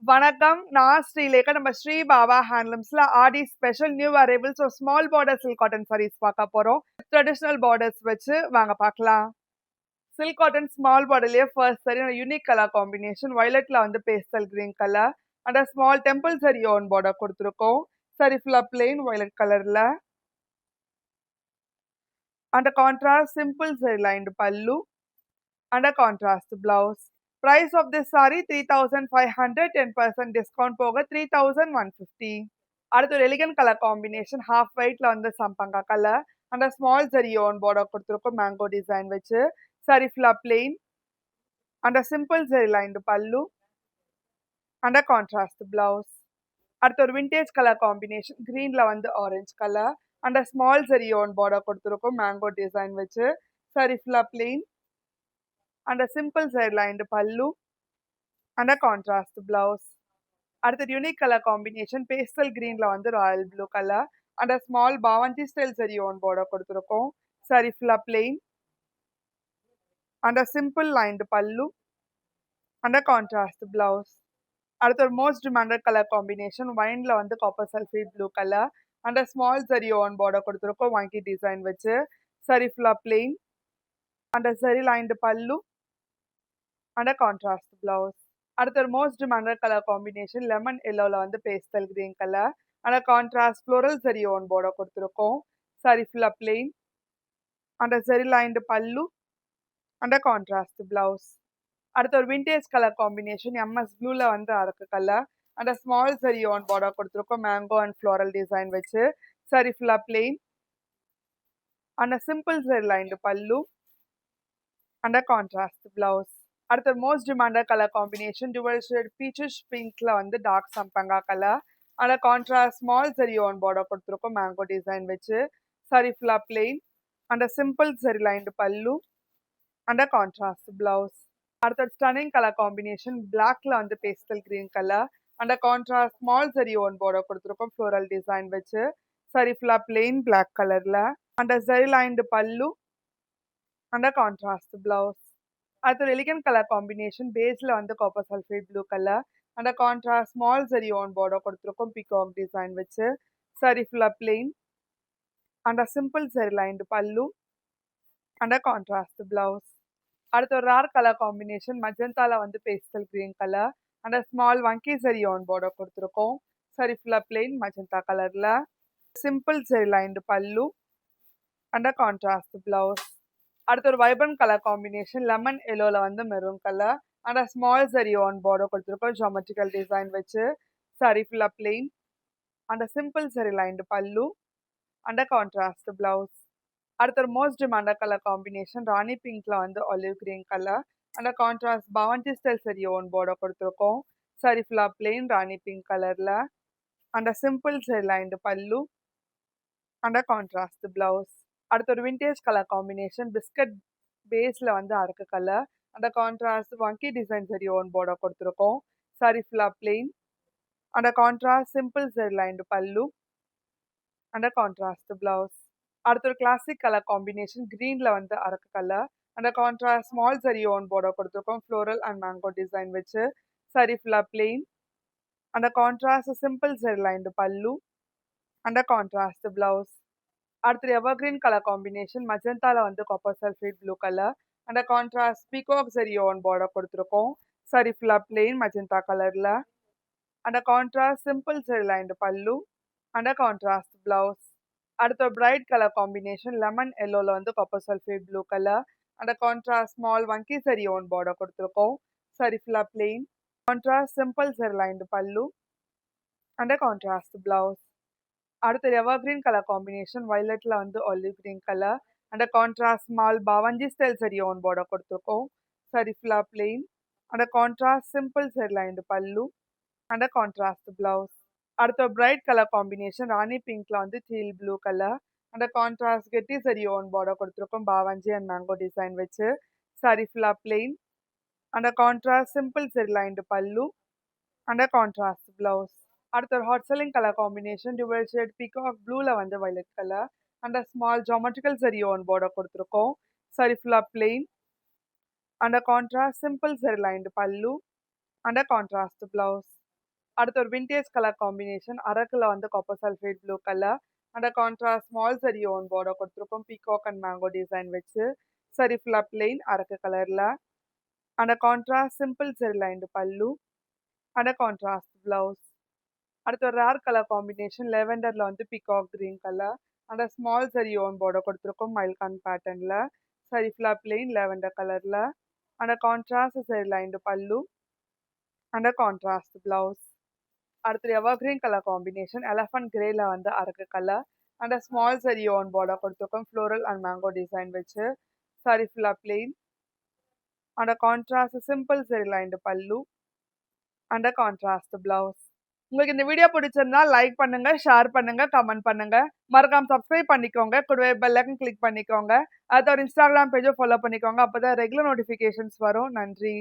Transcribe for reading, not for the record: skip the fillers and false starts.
வணக்கம். நான் ஸ்ரீலேகா. நம்ம ஸ்ரீ பாபா ஹேண்ட்லூம்ஸ்ல Aadi special new arrivals small border silk cotton saris பார்க்க போறோம். ட்ரெடிஷனல் பார்டர்ஸ் வச்சு வாங்க பார்க்கலாம். சில்க் காட்டன் ஸ்மால் பார்டர்லயே first sari unique colour combination வயலட்ல வந்து pastel green colour and small temple zari own border கொடுத்துருக்கோம். சாரி ஃபுல்லா பிளெயின் வயலட் கலர்ல and contrast simple zari lined pallu and a contrast blouse. Price of this saree 3500, 10% discount போக 3150. அடுத்து ஒரு எலிகன்ட் கலர் காம்பினேஷன் ஹாஃப் ஒயிட்ல வந்து சம்பங்கா colour and small zari own border கொடுத்துருக்கோம் மேங்கோ டிசைன் வச்சு. சாரி ஃபுல்லா plain and simple zari lined pallu and contrast blouse. அடுத்து ஒரு விண்டேஜ் கலர் காம்பினேஷன் கிரீன்ல வந்து orange colour and small zari own border கொடுத்துருக்கோம் மேங்கோ டிசைன் வச்சு. சாரி ஃபுல்லா plain and a simple side lined pallu and a contrast blouse. அடுத்து யூனிக் கலர் காம்பினேஷன் பேஸ்டல் கிரீன்ல வந்து royal blue colour and small பாவஞ்சி style zari own border கொடுத்துருக்கோம். சாரி ஃபுல்லா plain and simple lined pallu and contrast blouse. அடுத்து ஒரு மோஸ்ட் டிமாண்டட் கலர் காம்பினேஷன் வைன்ல வந்து copper sulphate blue colour and small zari own border கொடுத்துருக்கோம் வாங்கி டிசைன் வச்சு. சாரி ஃபுல்லா plain and zari lined pallu and a contrast blouse. அடுத்து ஒரு most demanded colour combination lemon எல்லோல வந்து pastel green colour and contrast floral zari own border கொடுத்துருக்கோம். சாரி ஃபுல்லா plain and zari lined pallu and contrast blouse. அடுத்து ஒரு விண்டேஜ் கலர் காம்பினேஷன் எம்எஸ் ப்ளூல வந்து அரக்கு colour and small zari own border கொடுத்துருக்கோம் மேங்கோ அண்ட் ஃப்ளோரல் டிசைன் வச்சு. சாரி ஃபுல்லா plain and simple zari lined pallu and contrast blouse. அடுத்த most demanded colour combination dual shade peaches பிங்க்ல வந்து டார்க் சம்பங்கா colour and contrast small zari own border கொடுத்துருக்கோம் மேங்கோ டிசைன் வச்சு. சாரி ஃபுல்லா plain and simple zari lined pallu and contrast blouse. அடுத்த ஸ்டனிங் கலர் காம்பினேஷன் பிளாக்ல வந்து pastel green colour and contrast small zari own border கொடுத்துருக்கோம் ஃப்ளோரல் டிசைன் வச்சு. சாரி ஃபுல்லா பிளெயின் பிளாக் கலர்ல and zari lined pallu and contrast blouse. அடுத்து எலிகன்ட் கலர் காம்பினேஷன் பேஸ்ல வந்து copper sulphate blue colour and contrast small zari own border கொடுத்துருக்கோம் பிகாக் டிசைன் வச்சு. சாரி ஃபுல்லா plain and simple zari lined pallu and contrast blouse. அடுத்து ஒரு ரார் கலர் காம்பினேஷன் மஜந்தால வந்து pastel green colour and small வங்கி சரி ஓன் பார்டர் கொடுத்துருக்கோம். சாரி ஃபுல்லா பிளெயின் மஜந்தா கலர்ல simple zari lined pallu and contrast blouse. அடுத்து ஒரு வைப்ரண்ட் கலர் காம்பினேஷன் லெமன் எல்லோல வந்து maroon colour and small zari own border கொடுத்துருக்கோம் ஜாமெட்ரிக்கல் டிசைன் வச்சு. சாரி ஃபுல்லா plain and simple zari lined pallu and contrast blouse. அடுத்த ஒரு மோஸ்ட் டிமாண்டட் கலர் காம்பினேஷன் ராணி பிங்க்ல வந்து olive green colour and contrast பவஞ்சி ஸ்டைல் சரி ஓன் பார்டர் கொடுத்துருக்கோம். சாரி ஃபுல்லா பிளெயின் ராணி பிங்க் கலர்ல and simple zari lined pallu and contrast blouse. அடுத்து ஒரு விண்டேஜ் கலர் காம்பினேஷன் பிஸ்கட் பேஸ்ல வந்து அரக்கு கலர் அந்த கான்ட்ராஸ்ட் வங்கி டிசைன் சரி ஓன் பார்டர் கொடுத்துருக்கோம். சாரி ஃபுல்லா பிளெயின் அந்த contrast simple zari lined pallu அந்த கான்ட்ராஸ்ட் பிளவுஸ். அடுத்து ஒரு கிளாசிக் கலர் காம்பினேஷன் கிரீன்ல வந்து அரக்கு கலர் அந்த contrast small zari own border கொடுத்துருக்கோம் ஃப்ளோரல் அண்ட் மேங்கோ டிசைன் வச்சு. சாரி ஃபுல்லா பிளெயின் அந்த contrast simple zari lined pallu அந்த கான்ட்ராஸ்ட் பிளவுஸ். அடுத்து எவர்கிரீன் கலர் காம்பினேஷன் மஜந்தால வந்து copper sulphate blue colour and contrast peacock சரி ஓன் பார்டர் கொடுத்துருக்கோம். சாரி ஃபுல்லா பிளெயின் மஜந்தா கலர்ல and contrast simple zari lined pallu and contrast blouse. அடுத்த பிரைட் கலர் காம்பினேஷன் லெமன் எல்லோல வந்து copper sulphate blue colour and contrast small வங்கி zari own border கொடுத்துருக்கோம். சாரி ஃபுல்லா plain contrast simple zari lined pallu and contrast blouse. அடுத்து evergreen colour combination வயலட்ல வந்து olive green colour and contrast small பவஞ்சி style zari own border கொடுத்துருக்கோம். சாரி ஃபுல்லா plain and contrast simple zari lined pallu and contrast blouse. அடுத்த பிரைட் கலர் காம்பினேஷன் ராணி பிங்க்ல வந்து teal blue colour and contrast கெட்டி சரி ஓன் பார்டர் கொடுத்துருக்கோம் பாவஞ்சி அண்ட் மேங்கோ டிசைன் வச்சு. சாரி ஃபுல்லா plain and contrast simple zari lined pallu and contrast blouse. அடுத்த ஒரு hot selling colour combination dual shade peacock ப்ளூல வந்து violet colour and small geometrical zari own border கொடுத்துருக்கோம். சாரி ஃபுல்லா plain and contrast simple zari lined pallu and contrast blouse. அடுத்து ஒரு விண்டேஜ் கலர் காம்பினேஷன். அரக்குல வந்து copper sulphate blue colour. And contrast small zari own border கொடுத்துருக்கோம். Peacock and mango design வச்சு. சரி ஃபுல்லா பிளெயின் அரக்கு கலர்ல. And contrast simple zari lined pallu. And contrast blouse. அடுத்து ஒரு ரேர் கலர் காம்பினேஷன். லெவெண்டர்ல வந்து peacock green colour. And small zari own border கொடுத்துருக்கோம். மைல்கான் பேட்டர்ன்ல. சரி ஃபுல்லா பிளெயின் லெவெண்டர் கலர்ல. அண்ட் கான்ட்ராஸ்ட் சரி lined pallu. And contrast blouse. அடுத்து எவர்கிரீன் கலர் காம்பினேஷன். எலஃபண்ட் கிரேல வந்து அரக்கு colour. And small zari own border கொடுத்துருக்கோம். ஃப்ளோரல் அண்ட் மேங்கோ டிசைன் வச்சு. சாரி ஃபுல்லா plain. And contrast simple zari lined pallu. And contrast blouse. உங்களுக்கு இந்த வீடியோ பிடிச்சிருந்தா லைக் பண்ணுங்க, ஷேர் பண்ணுங்க, கமெண்ட் பண்ணுங்க. மறக்காம சப்ஸ்கிரைப் பண்ணிக்கோங்க. கூடவே பெல் ஐக்கன் கிளிக் பண்ணிக்கோங்க. அடுத்து ஒரு இன்ஸ்டாகிராம் பேஜை ஃபாலோ பண்ணிக்கோங்க. அப்பதான் ரெகுலர் நோட்டிஃபிகேஷன்ஸ் வரும். நன்றி.